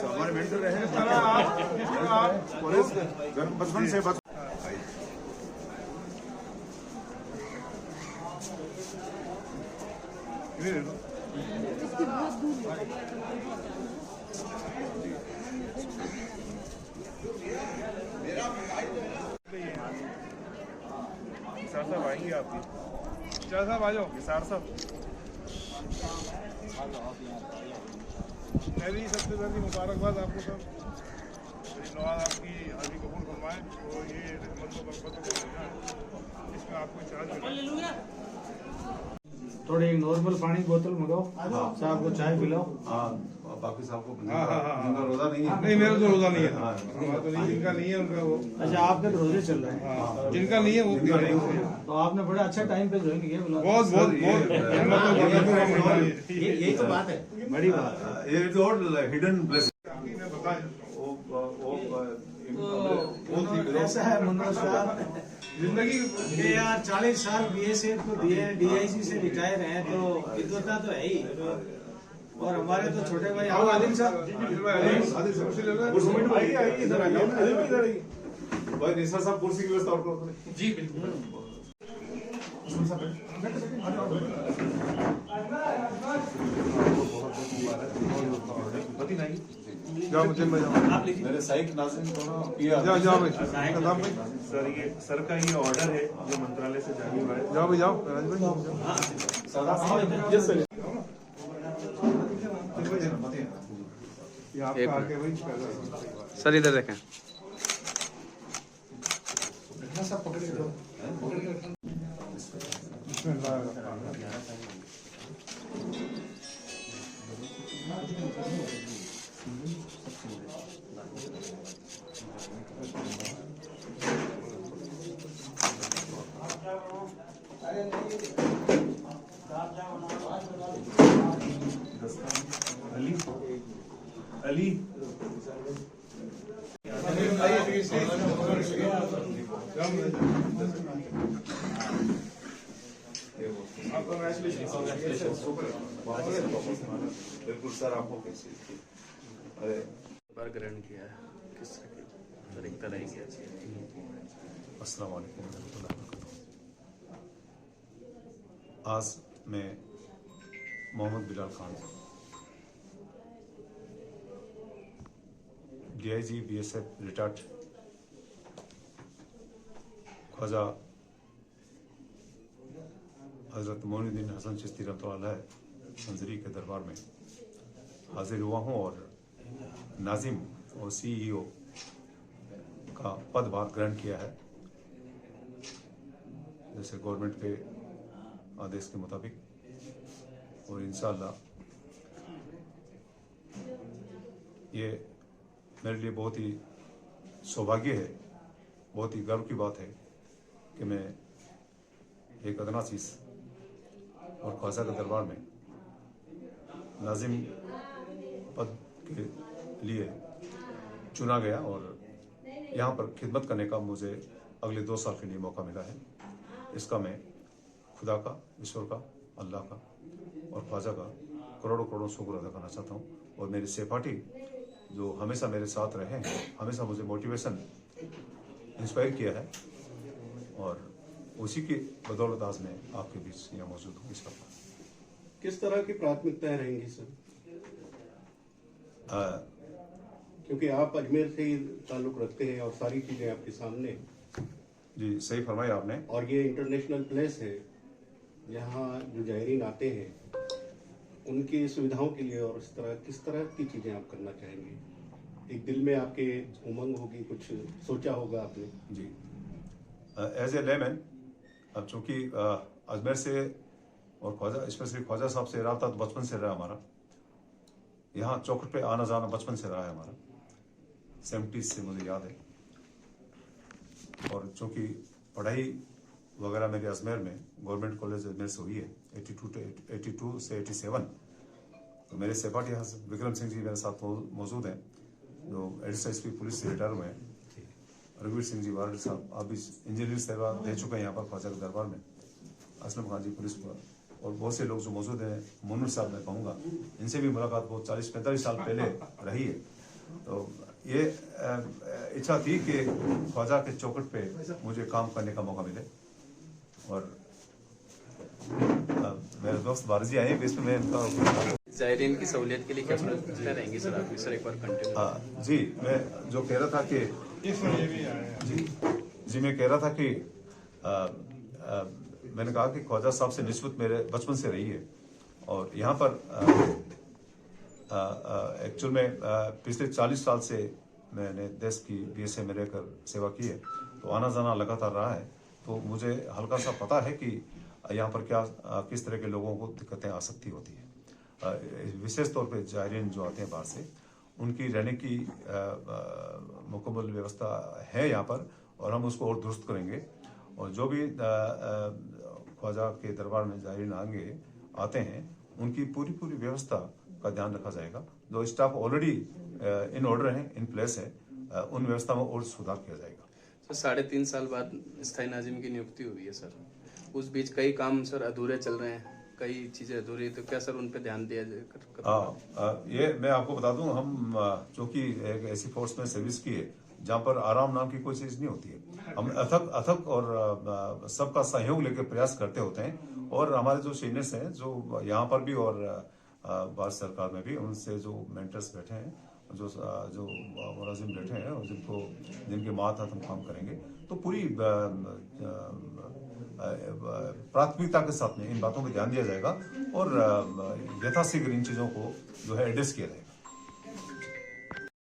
हमारे मेंटर रहे बचपन से सर साहब आएंगे आपकी क्या साहब आ जाओ सर साहब पहली सबसे पहली मुबारकबाद आपको सर नवाज आपकी हाजिरी कबूल फरमाए तो ये रहमत व बरकत का महीना है इसमें आपको चार्ज मिला थोड़ी नॉर्मल पानी की बोतल मंगाओ साहब को चाय पिलाओ। हाँ बाकी साहब को जिनका रोजा नहीं है। नहीं मेरा तो रोजा नहीं है हमारा तो नहीं जिनका नहीं है उनका वो अच्छा आपके तो रोजे चल रहे हैं जिनका नहीं है वो भी तो आपने बड़ा अच्छा टाइम पे ज्वाइन किया बहुत बहुत यही तो बात है बड़ी बात है ये और हिडन ब्लेसिंग ऐसा है मनोज साहब जिंदगी के यार 40 साल बीएसएफ को दिए डीआईजी से रिटायर हैं तो विद्वता तो है ही और हमारे तो छोटे भाई आदिल साहब भाई निशा साहब कुर्सी की व्यवस्था और करो जी बिल्कुल जाओ मुझे मेरे साइक नाज़रीन को ना पिया जाओ भाई सर ये सर का ये ऑर्डर है जो मंत्रालय से जारी हुआ है। जाओ भाई जाओ राज भाई ये आपका आके भाई सर इधर देखें अली अली बिल्कुल सर आपको कैसे अरे बार ग्रहण किया है किस तरह एक तरह किया अस्सलाम वालेकुम रहमतुल्लाहि व बरकातहू। आज मैं Mohammad Bilal Khan DIG BSF retired Khwaja Hazrat Moinuddin Hasan Chishti रहमतुल्लाह मंजरी के दरबार में हाजिर हुआ हूँ और नाजिम और सीईओ का पदभार ग्रहण किया है जैसे गवर्नमेंट के आदेश के मुताबिक और इंशाअल्लाह ये मेरे लिए बहुत ही सौभाग्य है, बहुत ही गर्व की बात है कि मैं एक अदना चीज़ और ख्वाजा के दरबार में नाजिम पद के लिए चुना गया और यहाँ पर खिदमत करने का मुझे अगले 2 साल के लिए मौका मिला है। इसका मैं खुदा का, ईश्वर का, अल्लाह का और ख्वाजा का करोड़ों करोड़ों शुक्र अदा करना चाहता हूँ। और मेरे सहपाठी जो हमेशा मेरे साथ रहे हैं, हमेशा मुझे मोटिवेशन इंस्पायर किया है और उसी की बदौलत आज मैं आपके बीच यहाँ मौजूद हूँ। इस वक्त किस तरह की प्राथमिकताएं रहेंगी सर? क्योंकि आप अजमेर से ही ताल्लुक रखते हैं और सारी चीजें आपके सामने। जी सही फरमाया आपने। और ये इंटरनेशनल प्लेस है, यहाँ जो जायरीन आते हैं उनकी सुविधाओं के लिए और किस तरह की चीजें आप करना चाहेंगे? एक दिल में आपके उमंग होगी, कुछ सोचा होगा आपने? जी एज ए लेमैन, अब चूँकि अजमेर से और ख्वाजा स्पेशली ख्वाजा साहब से रहा था तो बचपन से रहा हमारा, यहाँ चौखट पे आना जाना बचपन से रहा है हमारा, 70s से मुझे याद है। और चूँकि पढ़ाई वगैरह मेरे अजमेर में गवर्नमेंट कॉलेज अजमेर से हुई है 82 से 87, तो मेरे सहपाठी यहाँ से विक्रम सिंह जी मेरे साथ मौजूद हैं जो एडिशनल एसपी पुलिस से रिटायर हुए हैं। रघुवीर सिंह जी वार्ड साहब आप भी इंजीनियरिंग सेवा दे चुके हैं यहाँ पर ख्वाजा के दरबार में। असलम खान जी पुलिस और बहुत से लोग जो मौजूद हैं, मुन्नूर साहब मैं कहूँगा, इनसे भी मुलाकात बहुत 40-45 साल पहले रही है। तो ये इच्छा थी कि ख्वाजा के चौखट पे मुझे काम करने का मौका मिले और मेरे दोस्त बारजी आए हैं, इसमें मैं इनका जायरीन की सहूलियत के लिए क्या रहेंगे सर आप? सर एक बार कंटिन्यू। हाँ जी, मैं जो कह रहा था कि जी मैं कह रहा था कि मैंने कहा कि ख्वाजा साहब से निस्बत मेरे बचपन से रही है और यहाँ पर एक्चुअल में पिछले 40 साल से मैंने देश की BSA में रहकर सेवा की है, तो आना जाना लगातार रहा है। तो मुझे हल्का सा पता है कि यहाँ पर क्या किस तरह के लोगों को दिक्कतें आ सकती होती है। विशेष तौर पे जायरीन जो आते हैं बाहर से, उनकी रहने की मुकम्मल व्यवस्था है यहाँ पर और हम उसको और दुरुस्त करेंगे। और जो भी ख्वाजा के दरबार में जायरीन आते हैं, उनकी पूरी व्यवस्था का ध्यान रखा जाएगा। जो स्टाफ ऑलरेडी इन ऑर्डर है, इन प्लेस है, उन व्यवस्था में और सुधार किया जाएगा। सर 3.5 साल बाद स्थायी नाजिम की नियुक्ति हुई है सर, उस बीच कई काम सर अधूरे चल रहे हैं, कई चीजें अधूरी, तो क्या सर उन पे ध्यान दिया जाए? ये मैं आपको बता दूं, हम चूंकि एक ऐसी फोर्स में सर्विस की है जहाँ पर आराम नाम की कोई चीज नहीं होती है। हम अथक और सबका सहयोग लेकर प्रयास करते होते हैं और हमारे जो सीनियर्स हैं, जो यहाँ पर भी और भारत सरकार में भी, उनसे जो मेंटर्स बैठे हैं, जो मुलाजिम बैठे हैं और जिनके मातहत हम काम करेंगे, तो पूरी प्राथमिकता के साथ में इन बातों पर ध्यान दिया जाएगा और यथाशीघ्र इन चीज़ों को जो है एड्रेस किया जाएगा।